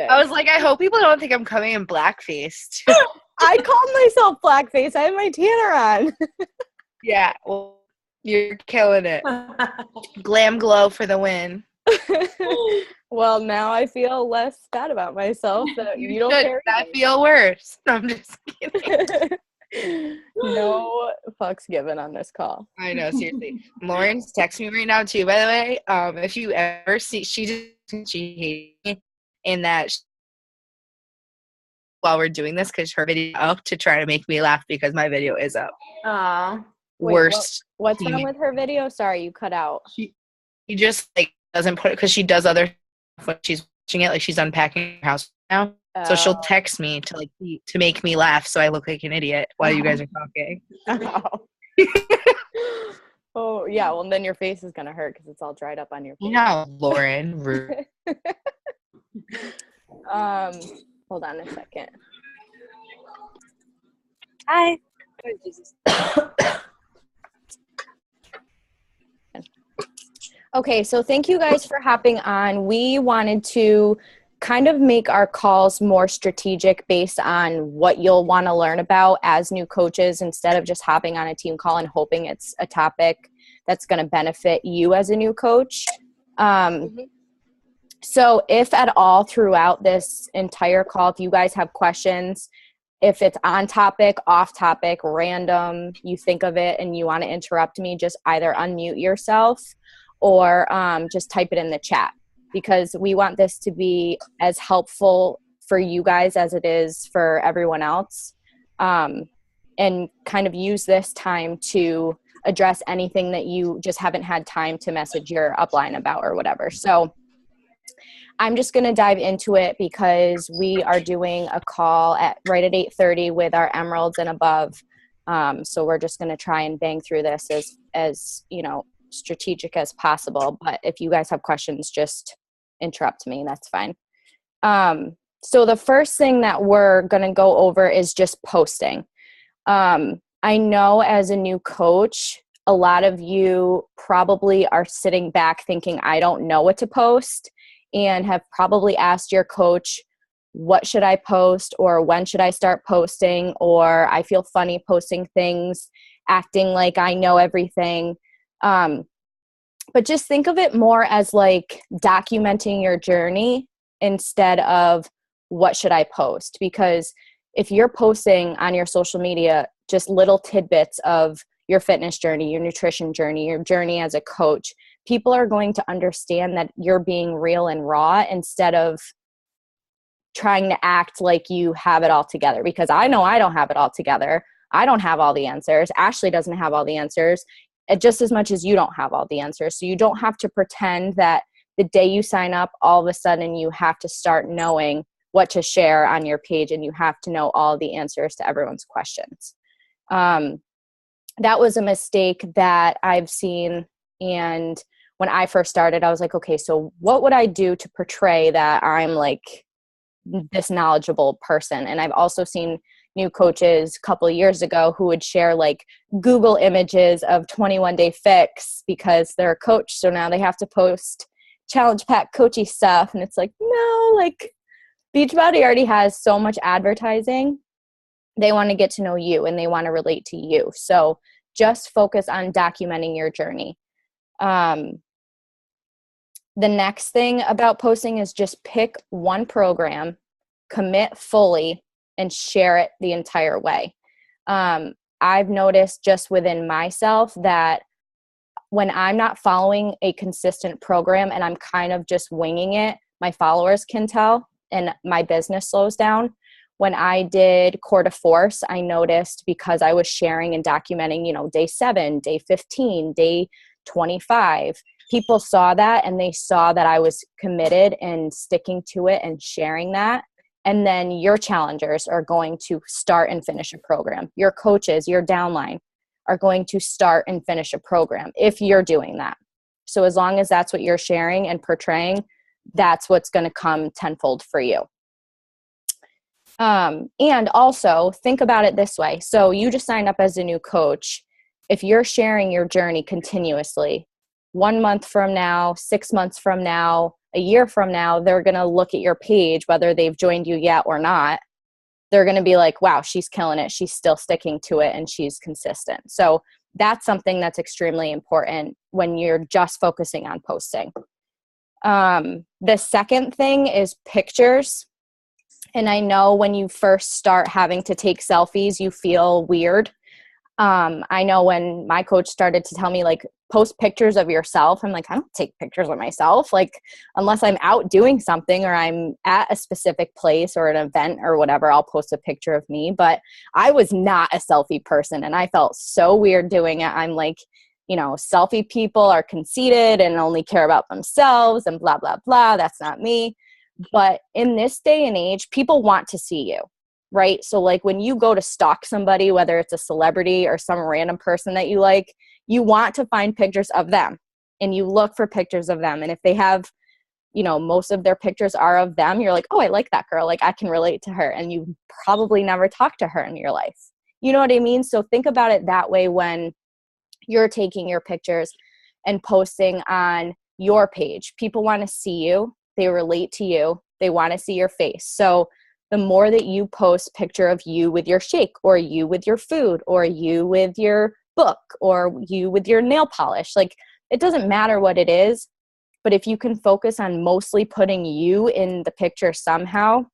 I was like, I hope people don't think I'm coming in blackface. I called myself blackface. I had my tanner on. Yeah, well, you're killing it. Glam glow for the win. Well, now I feel less bad about myself that you don't carry I feel worse. I'm just kidding. No fucks given on this call. I know, seriously. Lauren's texting me right now too, by the way. If you ever see, she hates me in that while we're doing this because her video up to try to make me laugh because my video is up. Aw. Worst. What's wrong with her video? Sorry, you cut out. She just like doesn't put it because she does other stuff when she's watching it, like she's unpacking her house now. So she'll text me to make me laugh so I look like an idiot while you guys are talking. Oh yeah, well then your face is gonna hurt because it's all dried up on your face. No, Lauren. Hold on a second. Hi. Oh, Jesus. Okay, so thank you guys for hopping on. We wanted to kind of make our calls more strategic based on what you'll want to learn about as new coaches instead of just hopping on a team call and hoping it's a topic that's going to benefit you as a new coach. So if at all throughout this entire call, if you guys have questions, if it's on topic, off topic, random, you think of it and you want to interrupt me, just either unmute yourself or just type it in the chat, because we want this to be as helpful for you guys as it is for everyone else, and kind of use this time to address anything that you just haven't had time to message your upline about or whatever. So I'm just going to dive into it because we are doing a call right at 8:30 with our emeralds and above. So we're just going to try and bang through this as you know, strategic as possible. But if you guys have questions, just interrupt me. That's fine. So the first thing that we're going to go over is just posting. I know as a new coach, a lot of you probably are sitting back thinking, I don't know what to post, and have probably asked your coach, what should I post, or when should I start posting, or I feel funny posting things, acting like I know everything. But just think of it more as like documenting your journey instead of what should I post, because if you're posting on your social media just little tidbits of your fitness journey, your nutrition journey, your journey as a coach, people are going to understand that you're being real and raw instead of trying to act like you have it all together. Because I know I don't have it all together. I don't have all the answers. Ashley doesn't have all the answers, just as much as you don't have all the answers. So you don't have to pretend that the day you sign up, all of a sudden you have to start knowing what to share on your page and you have to know all the answers to everyone's questions. That was a mistake that I've seen. And when I first started, I was like, okay, so what would I do to portray that I'm like this knowledgeable person? And I've also seen new coaches a couple of years ago who would share like Google images of 21-day fix because they're a coach. So now they have to post challenge pack coachy stuff. And it's like, no, like Beachbody already has so much advertising. They want to get to know you and they want to relate to you. So just focus on documenting your journey. The next thing about posting is just pick one program, commit fully, and share it the entire way. I've noticed just within myself that when I'm not following a consistent program and I'm kind of just winging it, my followers can tell and my business slows down. When I did Core to Force, I noticed because I was sharing and documenting, you know, day 7, day 15, day 25, people saw that and they saw that I was committed and sticking to it and sharing that. And then your challengers are going to start and finish a program. Your coaches, your downline are going to start and finish a program if you're doing that. So as long as that's what you're sharing and portraying, that's what's going to come tenfold for you. And also think about it this way. So you just signed up as a new coach. If you're sharing your journey continuously, 1 month from now, 6 months from now, a year from now, they're going to look at your page, whether they've joined you yet or not. They're going to be like, wow, she's killing it. She's still sticking to it and she's consistent. So that's something that's extremely important when you're just focusing on posting. The second thing is pictures. And I know when you first start having to take selfies, you feel weird. I know when my coach started to tell me, like, post pictures of yourself, I'm like, I don't take pictures of myself. Like, unless I'm out doing something or I'm at a specific place or an event or whatever, I'll post a picture of me. But I was not a selfie person and I felt so weird doing it. I'm like, you know, selfie people are conceited and only care about themselves and blah, blah, blah. That's not me. But in this day and age, people want to see you, right? So like when you go to stalk somebody, whether it's a celebrity or some random person that you like, you want to find pictures of them and you look for pictures of them. And if they have, you know, most of their pictures are of them, you're like, oh, I like that girl. Like I can relate to her. And you probably never talked to her in your life. You know what I mean? So think about it that way when you're taking your pictures and posting on your page. People want to see you. They relate to you. They want to see your face. So the more that you post picture of you with your shake or you with your food or you with your book or you with your nail polish, like it doesn't matter what it is, but if you can focus on mostly putting you in the picture somehow,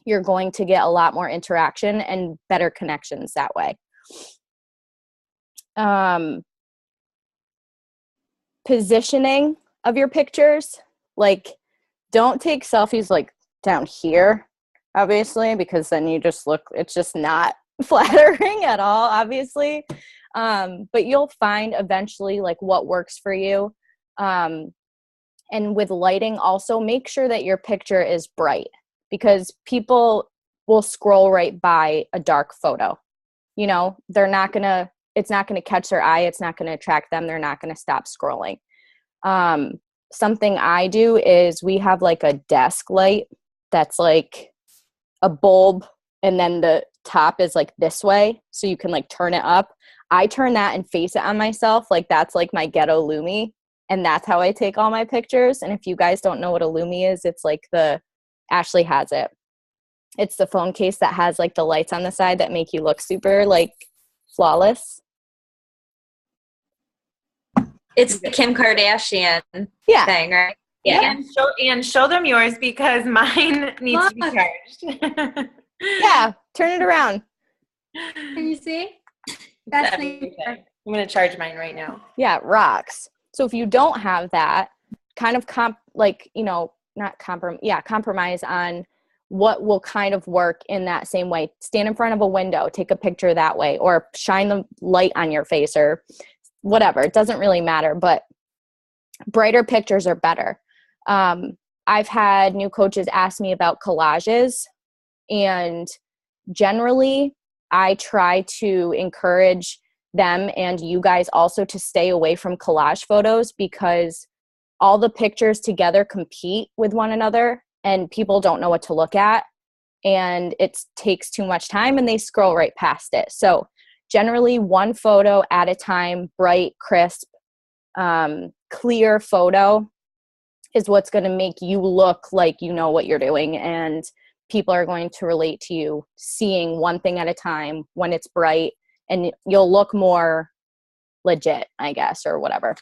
you're going to get a lot more interaction and better connections that way. Positioning of your pictures, like don't take selfies like down here, obviously, because then you just look, it's just not flattering at all, obviously. But you'll find eventually like what works for you. And with lighting also, make sure that your picture is bright because people will scroll right by a dark photo. You know, it's not going to catch their eye. It's not going to attract them. They're not going to stop scrolling. Something I do is we have like a desk light that's like a bulb and then the top is like this way. So you can like turn it up. I turn that and face it on myself. Like that's like my ghetto Lumi. And that's how I take all my pictures. And if you guys don't know what a Lumi is, it's like Ashley has it. It's the phone case that has like the lights on the side that make you look super like flawless. It's the Kim Kardashian thing, right? Yeah. And show them yours because mine needs to be charged. Yeah, turn it around. Can you see? That's everything. I'm going to charge mine right now. Yeah, it rocks. So if you don't have that, kind of compromise on what will kind of work in that same way. Stand in front of a window, take a picture that way, or shine the light on your face or whatever. It doesn't really matter, but brighter pictures are better. I've had new coaches ask me about collages, and generally I try to encourage them and you guys also to stay away from collage photos because all the pictures together compete with one another and people don't know what to look at and it takes too much time and they scroll right past it. So generally one photo at a time, bright, crisp, clear photo is what's going to make you look like you know what you're doing, and people are going to relate to you seeing one thing at a time when it's bright, and you'll look more legit, I guess, or whatever.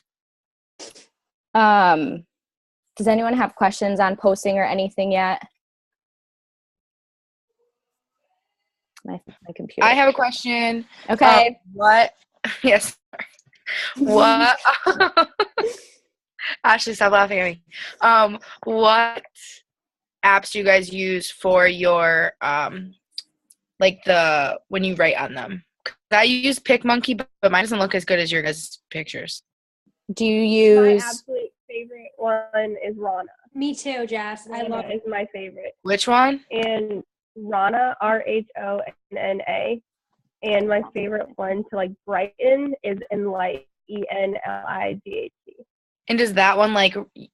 Does anyone have questions on posting or anything yet? My computer. I have a question. Okay. What? Yes. What? Ashley, stop laughing at me. What apps do you guys use for your when you write on them? I use PicMonkey, but mine doesn't look as good as your guys' pictures. Do you use? My absolute favorite one is Rana. Me too, Jess. Rana I love it. is my favorite. Which one? And Rana, RHONNA. And my favorite one to like brighten is Enlight, ENLIGHT. And does that one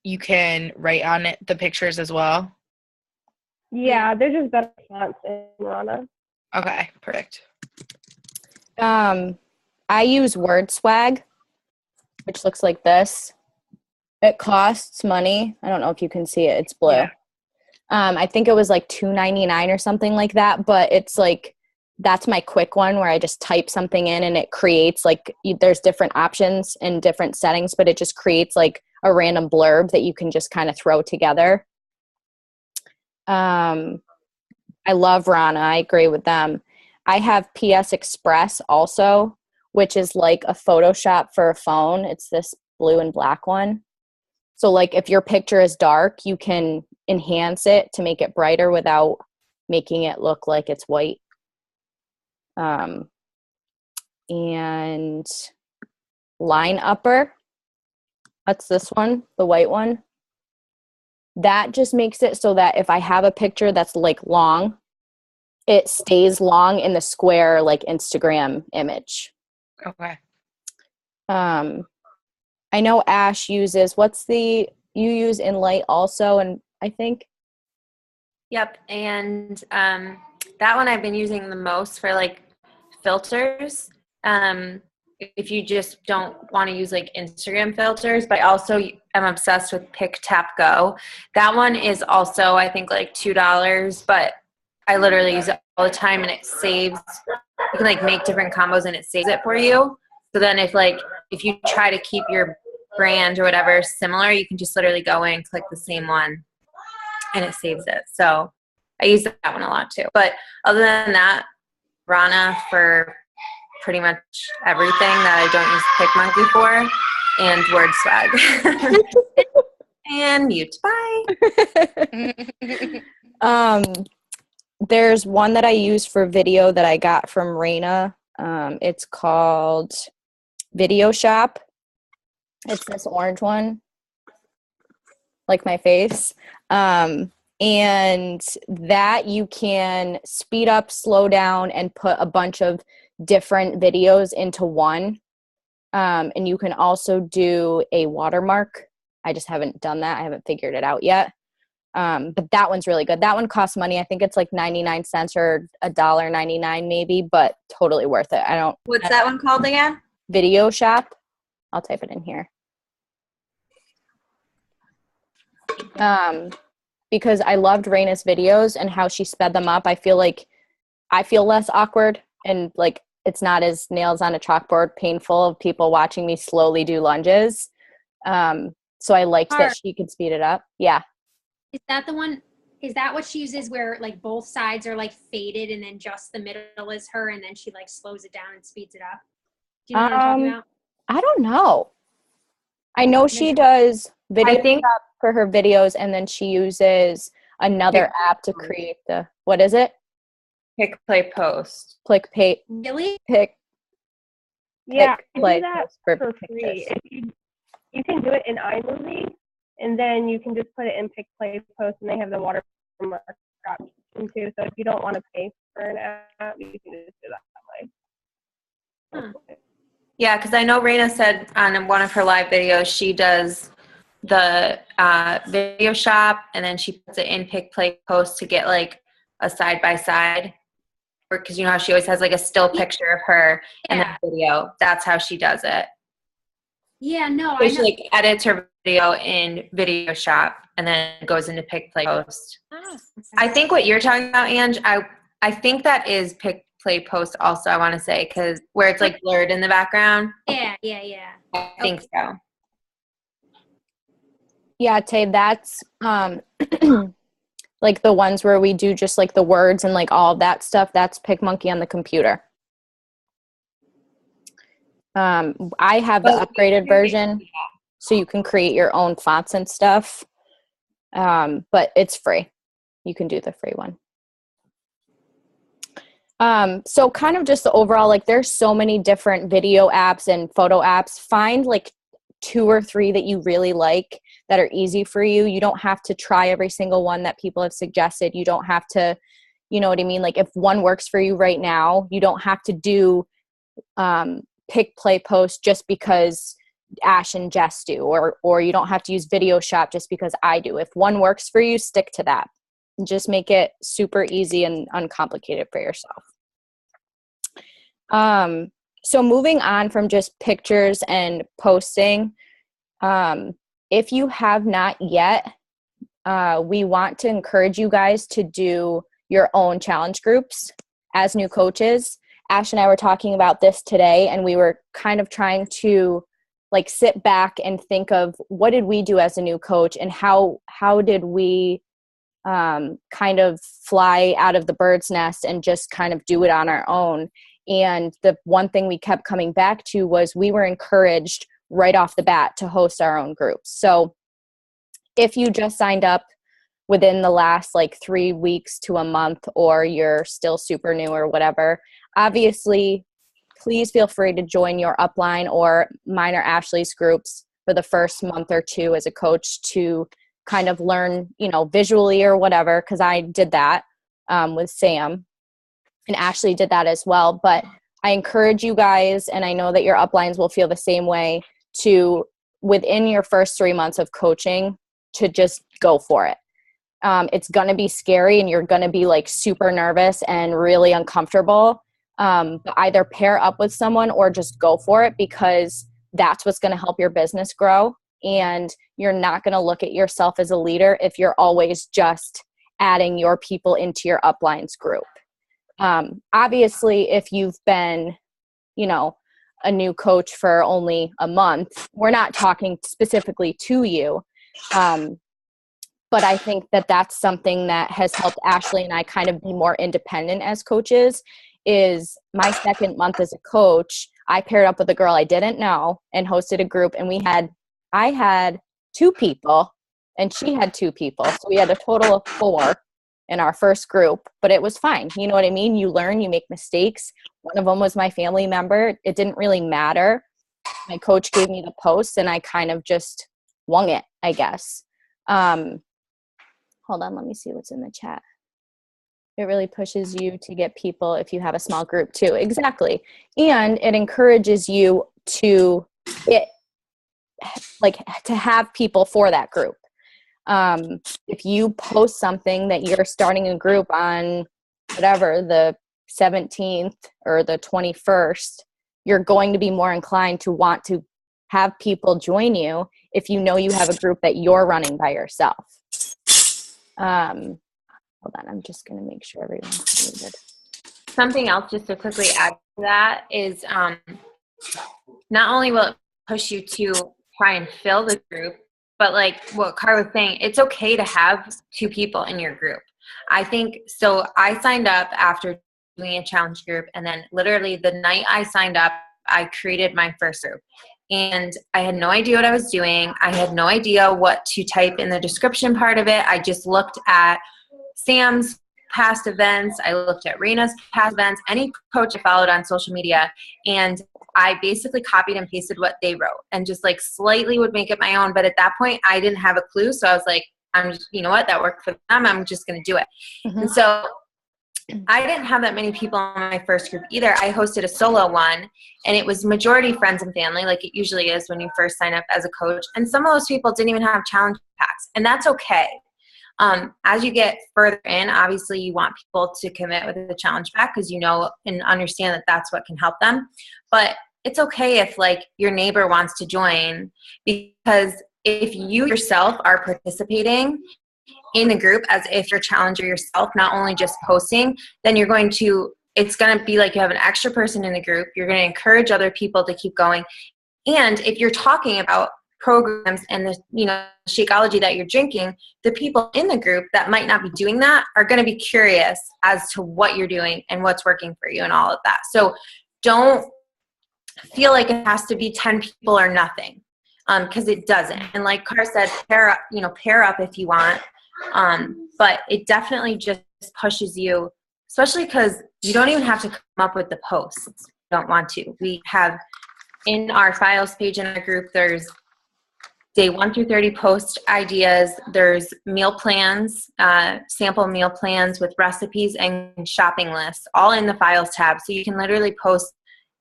you can write on it the pictures as well? Yeah, they're just better fonts in Rana. Okay, perfect. I use WordSwag, which looks like this. It costs money. I don't know if you can see it. It's blue. Yeah. I think it was like $2.99 or something like that, but it's like, that's my quick one where I just type something in and it creates like, there's different options and different settings, but it just creates like a random blurb that you can just kind of throw together. I love Rana. I agree with them. I have PS Express also, which is like a Photoshop for a phone. It's this blue and black one. So like if your picture is dark, you can enhance it to make it brighter without making it look like it's white. And Line Upper, that's this one, the white one. That just makes it so that if I have a picture that's like long, it stays long in the square like Instagram image. Okay. I know Ash uses, you use Inlight also, and I think. Yep, and that one I've been using the most for like filters. If you just don't want to use like Instagram filters, but I also am obsessed with Pick Tap Go. That one is also I think like $2, but I literally use it all the time and it saves. You can like make different combos and it saves it for you. So then if you try to keep your brand or whatever similar, you can just literally go in, click the same one, and it saves it. So I use that one a lot too. But other than that, Rana for pretty much everything that I don't use PicMonkey for, and Word Swag. And mute. Bye. There's one that I use for video that I got from Raina. It's called Video Shop. It's this orange one, like my face. And that you can speed up, slow down, and put a bunch of different videos into one. And you can also do a watermark. I just haven't done that. I haven't figured it out yet. But that one's really good. That one costs money. I think it's like 99 cents or $1.99 maybe, but totally worth it. What's that one called again? Video Shop. I'll type it in here. Because I loved Raina's videos and how she sped them up. I feel less awkward and like it's not as nails on a chalkboard painful of people watching me slowly do lunges. So I liked that she could speed it up. Yeah. Is that the one? Is that what she uses where like both sides are like faded and then just the middle is her and then she like slows it down and speeds it up? Do you know what I'm talking about? I don't know. I know she does video for her videos and then she uses another app to create what is it? Pick, play, post. Really? Yeah, play, do that post for free. You can do it in iMovie, and then you can just put it in Pick, Play, Post, and they have the watermark option too. So if you don't want to pay for an app, you can just do that way. Yeah, because I know Raina said on one of her live videos she does the video shop and then she puts it in Pick, Play, Post to get like a side by side. Because you know how she always has like a still picture of her and then video. That's how she does it. Yeah, no. So she like edits her video in Video Shop and then goes into Pick, Play, Post. Oh, I think what you're talking about, Ange, I think that is Pick, Play, Post also, I want to say, because where it's like blurred in the background. Yeah. I think so. Yeah, Tay, that's like the ones where we do just like the words and like all of that stuff. That's PicMonkey on the computer. I have the upgraded version, so you can create your own fonts and stuff. But it's free. You can do the free one. So kind of just the overall, like there's so many different video apps and photo apps. Find like 2 or 3 that you really like that are easy for you. You don't have to try every single one that people have suggested. You don't have to, you know what I mean? Like if one works for you right now, you don't have to do Pick, Play, Post just because Ash and Jess do, or you don't have to use Video Shop just because I do. If one works for you, stick to that. Just make it super easy and uncomplicated for yourself. So moving on from just pictures and posting, if you have not yet, we want to encourage you guys to do your own challenge groups as new coaches. Ash and I were talking about this today, and we were kind of trying to like sit back and think of what did we do as a new coach, and how did we kind of fly out of the bird's nest and just kind of do it on our own. And the one thing we kept coming back to was we were encouraged right off the bat to host our own groups. So if you just signed up within the last like 3 weeks to a month, or you're still super new or whatever, obviously please feel free to join your upline or mine or Ashley's groups for the first month or two as a coach to kind of learn, visually or whatever, because I did that with Sam, and Ashley did that as well. But I encourage you guys, and I know that your uplines will feel the same way, to within your first 3 months of coaching to just go for it. It's going to be scary, and you're going to be like super nervous and really uncomfortable. But either pair up with someone or just go for it, because that's what's going to help your business grow. And you're not going to look at yourself as a leader if you're always just adding your people into your uplines group. Obviously, if you've been, a new coach for only a month, we're not talking specifically to you. But I think that that's something that has helped Ashley and I kind of be more independent as coaches. Is my second month as a coach, I paired up with a girl I didn't know and hosted a group, and I had 2 people and she had 2 people. So we had a total of 4 in our first group, but it was fine. You know what I mean? You learn, you make mistakes. One of them was my family member. It didn't really matter. My coach gave me the post and I kind of just wung it, I guess. Hold on, let me see what's in the chat. It really pushes you to get people if you have a small group too. Exactly. And it encourages you to to have people for that group. If you post something that you're starting a group on whatever, the 17th or the 21st, you're going to be more inclined to want to have people join you if you know you have a group that you're running by yourself. Hold on, I'm just going to make sure everyone's muted. Something else just to quickly add to that is not only will it push you to try and fill the group, but like what Car was saying, it's okay to have 2 people in your group. I think, so I signed up after doing a challenge group, and then literally the night I signed up, I created my first group. And I had no idea what I was doing. I had no idea what to type in the description part of it. I just looked at Sam's past events. I looked at Rena's past events, any coach I followed on social media, and I basically copied and pasted what they wrote and just like slightly would make it my own. But at that point, I didn't have a clue. So I was like, I'm just, you know what, that worked for them. I'm just going to do it. Mm-hmm. And so I didn't have that many people in my first group either. I hosted a solo one, and it was majority friends and family, like it usually is when you first sign up as a coach. And some of those people didn't even have challenge packs, and that's okay. As you get further in, obviously you want people to commit with the challenge pack because you know and understand that that's what can help them. But it's okay if like your neighbor wants to join, because if you yourself are participating in the group as if you're a challenger yourself, not only just posting, then it's going to be like you have an extra person in the group. You're going to encourage other people to keep going. And if you're talking about programs and the Shakeology that you're drinking, the people in the group that might not be doing that are going to be curious as to what you're doing and what's working for you and all of that. So don't feel like it has to be 10 people or nothing, because it doesn't. And like Car said, pair up if you want. But it definitely just pushes you, especially because you don't even have to come up with the posts. You don't want to. We have in our files page in our group, there's day 1 through 30 post ideas. There's meal plans, sample meal plans with recipes and shopping lists, all in the files tab. So you can literally post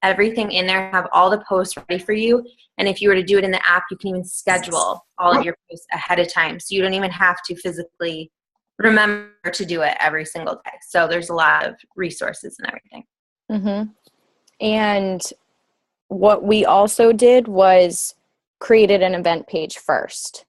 everything in there, have all the posts ready for you. And if you were to do it in the app, you can even schedule all of your posts ahead of time. So you don't even have to physically remember to do it every single day. So there's a lot of resources and everything. Mm-hmm. And what we also did was created an event page first.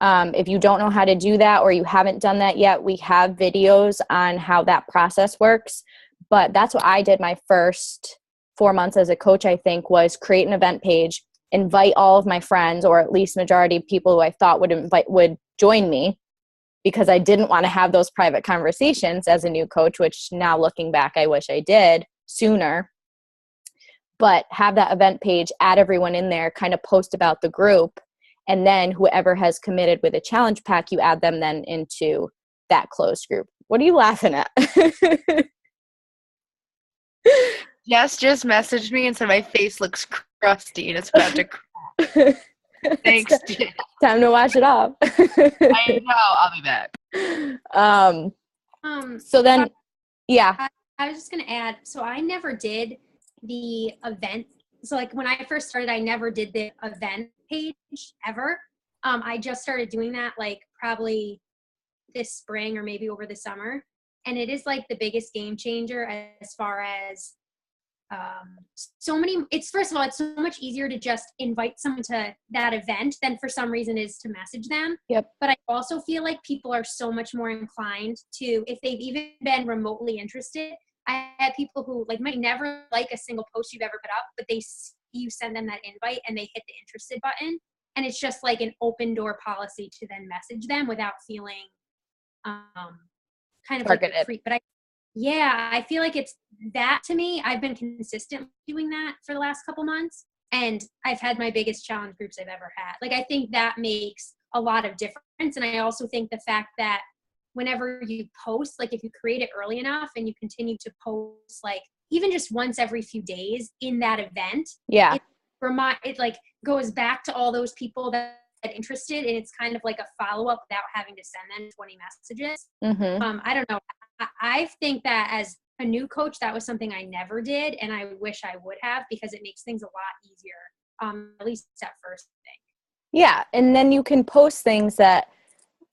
If you don't know how to do that or you haven't done that yet, we have videos on how that process works. But that's what I did my first 4 months as a coach, I think, was create an event page, invite all of my friends, or at least majority of people who I thought would join me, because I didn't want to have those private conversations as a new coach, which now looking back, I wish I did sooner. But have that event page, add everyone in there, kind of post about the group. And then whoever has committed with a challenge pack, you add them then into that closed group. What are you laughing at? Jess just messaged me and said my face looks crusty and it's about to crack. Thanks, Jess. Time to wash it off. I know. I'll be back. So then, yeah. I was just going to add, so I never did the event. So like when I first started, I never did the event page ever. I just started doing that like probably this spring or maybe over the summer. And it is like the biggest game changer as far as first of all, it's so much easier to just invite someone to that event than for some reason is to message them. Yep. But I also feel like people are so much more inclined to, if they've even been remotely interested. I had people who like might never like a single post you've ever put up, but you send them that invite and they hit the interested button. And it's just like an open door policy to then message them without feeling kind of targeted. Like a creep. But I feel like it's that to me. I've been consistent doing that for the last couple months, and I've had my biggest challenge groups I've ever had. Like, I think that makes a lot of difference. And I also think the fact that whenever you post, like if you create it early enough and you continue to post, like even just once every few days in that event, it like goes back to all those people that interested, and it's kind of like a follow-up without having to send them 20 messages. I don't know. I think that as a new coach, that was something I never did, and I wish I would have, because it makes things a lot easier, at least at first, I think. Yeah, and then you can post things that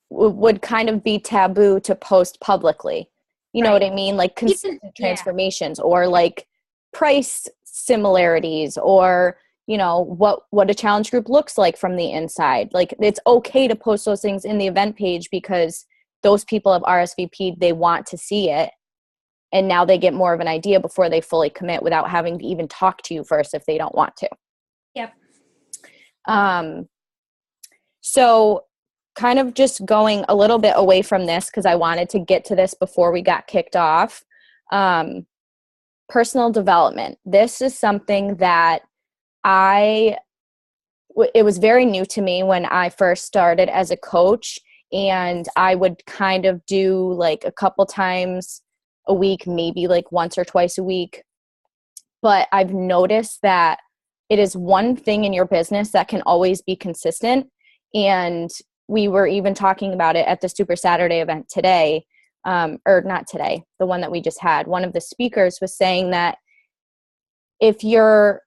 would kind of be taboo to post publicly. You know what I mean? Like consistent transformations or like price similarities, or, you know, what a challenge group looks like from the inside. Like, it's okay to post those things in the event page because those people have RSVP'd, they want to see it. And now they get more of an idea before they fully commit without having to even talk to you first if they don't want to. Yep. So kind of just going a little bit away from this, because I wanted to get to this before we got kicked off. Personal development. This is something that it was very new to me when I first started as a coach, and I would kind of do like a couple times a week, maybe like once or twice a week. But I've noticed that it is one thing in your business that can always be consistent. And we were even talking about it at the Super Saturday event today, or not today, the one that we just had. One of the speakers was saying that if you're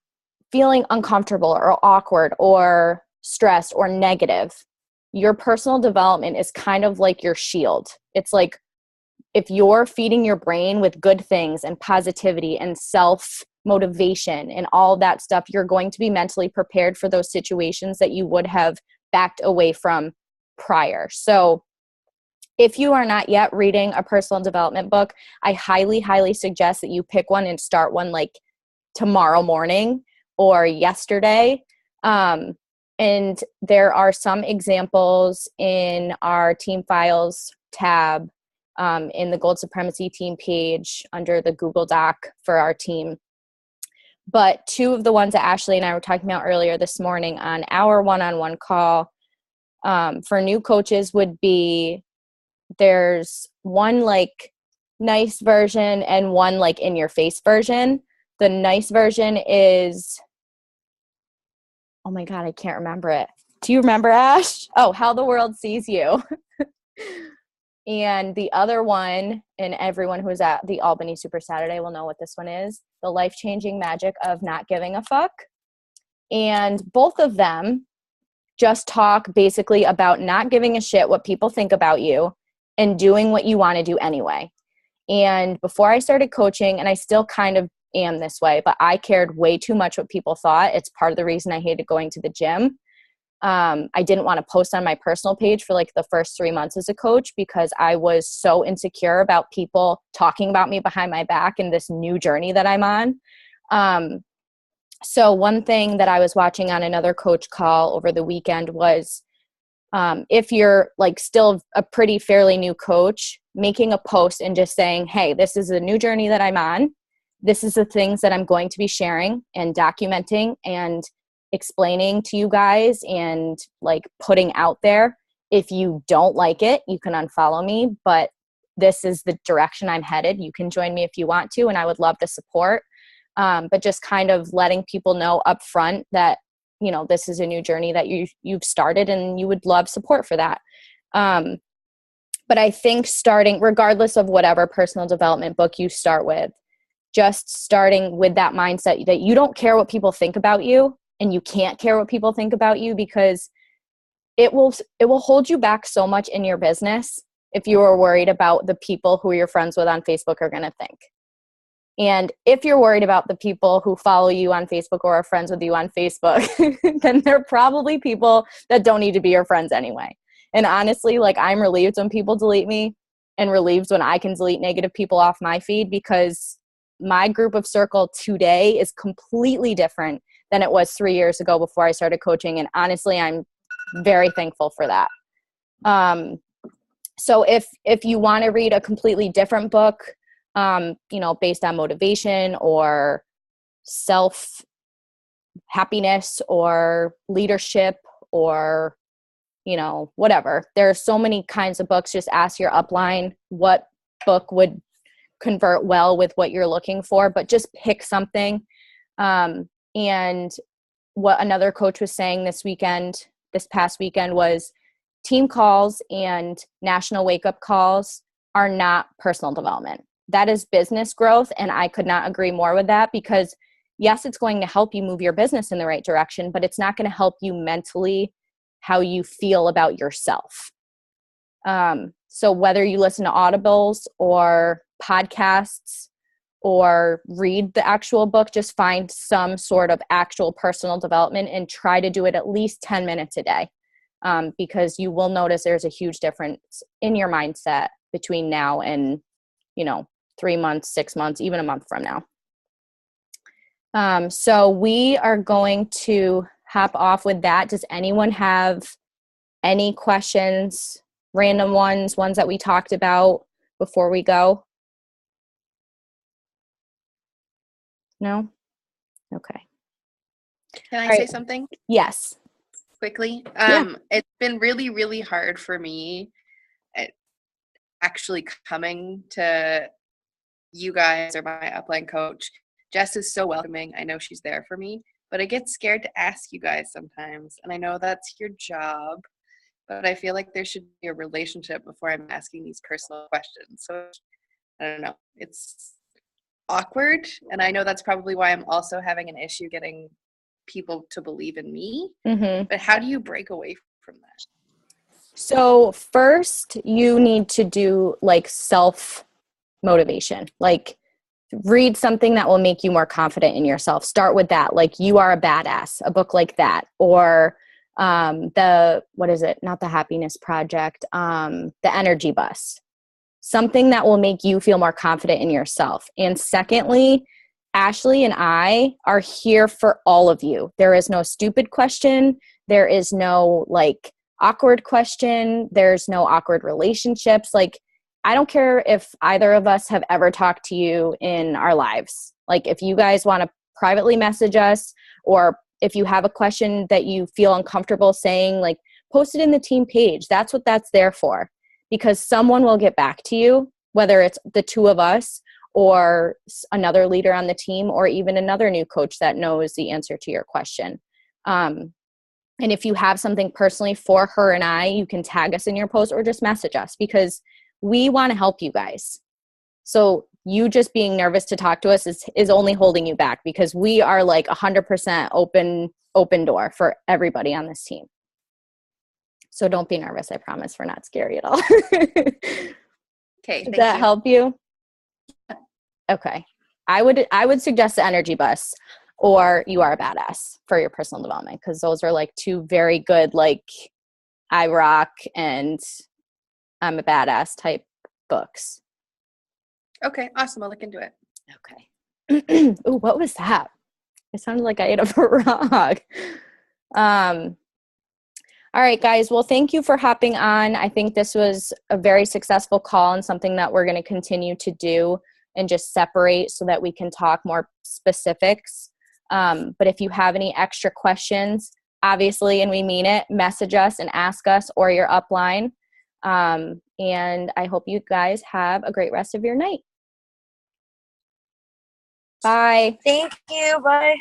feeling uncomfortable or awkward or stressed or negative, your personal development is kind of like your shield. It's like if you're feeding your brain with good things and positivity and self-motivation and all that stuff, you're going to be mentally prepared for those situations that you would have backed away from prior. So if you are not yet reading a personal development book, I highly, highly suggest that you pick one and start one like tomorrow morning or yesterday. And there are some examples in our team files tab in the Gold Supremacy team page under the Google Doc for our team. But two of the ones that Ashley and I were talking about earlier this morning on our one-on-one call for new coaches would be, there's one like nice version and one like in your face version. The nice version is, oh my God, I can't remember it. Do you remember, Ash? Oh, How the World Sees You. And the other one, and everyone who's at the Albany Super Saturday will know what this one is, The Life-Changing Magic of Not Giving a Fuck. And both of them just talk basically about not giving a shit what people think about you and doing what you want to do anyway. And before I started coaching, and I still kind of am this way, but I cared way too much what people thought. It's part of the reason I hated going to the gym. I didn't want to post on my personal page for like the first 3 months as a coach because I was so insecure about people talking about me behind my back and this new journey that I'm on. So one thing that I was watching on another coach call over the weekend was if you're like still a pretty fairly new coach, making a post and just saying, hey, this is a new journey that I'm on. This is the things that I'm going to be sharing and documenting and explaining to you guys and like putting out there. If you don't like it, you can unfollow me, but this is the direction I'm headed. You can join me if you want to, and I would love the support. But just kind of letting people know up front that, you know, this is a new journey that you've started and you would love support for that. But I think starting, regardless of whatever personal development book you start with, just starting with that mindset that you don't care what people think about you, and you can't care what people think about you, because it will hold you back so much in your business if you are worried about the people who you're friends with on Facebook are going to think. And if you're worried about the people who follow you on Facebook or are friends with you on Facebook, then they're probably people that don't need to be your friends anyway. And honestly, like, I'm relieved when people delete me and relieved when I can delete negative people off my feed, because my group of circle today is completely different than it was 3 years ago before I started coaching. And honestly, I'm very thankful for that. So if you want to read a completely different book, you know, based on motivation or self happiness or leadership or, you know, whatever, there are so many kinds of books. Just ask your upline what book would convert well with what you're looking for, but just pick something. And what another coach was saying this past weekend was team calls and national wake-up calls are not personal development. That is business growth. And I could not agree more with that, because yes, it's going to help you move your business in the right direction, but it's not going to help you mentally, how you feel about yourself. So whether you listen to audibles or podcasts or read the actual book, just find some sort of actual personal development and try to do it at least 10 minutes a day, because you will notice there's a huge difference in your mindset between now and, you know, 3 months, 6 months, even a month from now. So we are going to hop off with that. Does anyone have any questions, random ones that we talked about before we go? No? Okay. Can I say something? Yes. Quickly. Yeah. It's been really, really hard for me actually coming to you guys or my upline coach. Jess is so welcoming. I know she's there for me, but I get scared to ask you guys sometimes. And I know that's your job, but I feel like there should be a relationship before I'm asking these personal questions. So I don't know. It's awkward. And I know that's probably why I'm also having an issue getting people to believe in me. Mm-hmm. But how do you break away from that? So first, you need to do like self-motivation. Like, read something that will make you more confident in yourself. Start with that. Like, You Are a Badass, a book like that. Or what is it? Not the Happiness Project, the Energy Bus. Something that will make you feel more confident in yourself. And secondly, Ashley and I are here for all of you. There is no stupid question. There is no like awkward question. There's no awkward relationships. Like, I don't care if either of us have ever talked to you in our lives. Like, if you guys want to privately message us, or if you have a question that you feel uncomfortable saying, like, post it in the team page. That's what that's there for, because someone will get back to you, whether it's the two of us or another leader on the team, or even another new coach that knows the answer to your question. And if you have something personally for her and I, you can tag us in your post or just message us, because we want to help you guys. So you just being nervous to talk to us is only holding you back, because we are like 100% open door for everybody on this team. So don't be nervous. I promise we're not scary at all. Okay. Does that help you? Okay. I would suggest the Energy Bus. or You Are a Badass for your personal development, because those are like two very good, like, I rock and I'm a badass type books. Okay, awesome. I'll look into it. Okay. Ooh, what was that? It sounded like I ate a frog. All right, guys. Well, thank you for hopping on. I think this was a very successful call and something that we're going to continue to do and just separate so that we can talk more specifics. But if you have any extra questions, obviously, and we mean it, message us and ask us, or your upline. And I hope you guys have a great rest of your night. Bye. Thank you. Bye.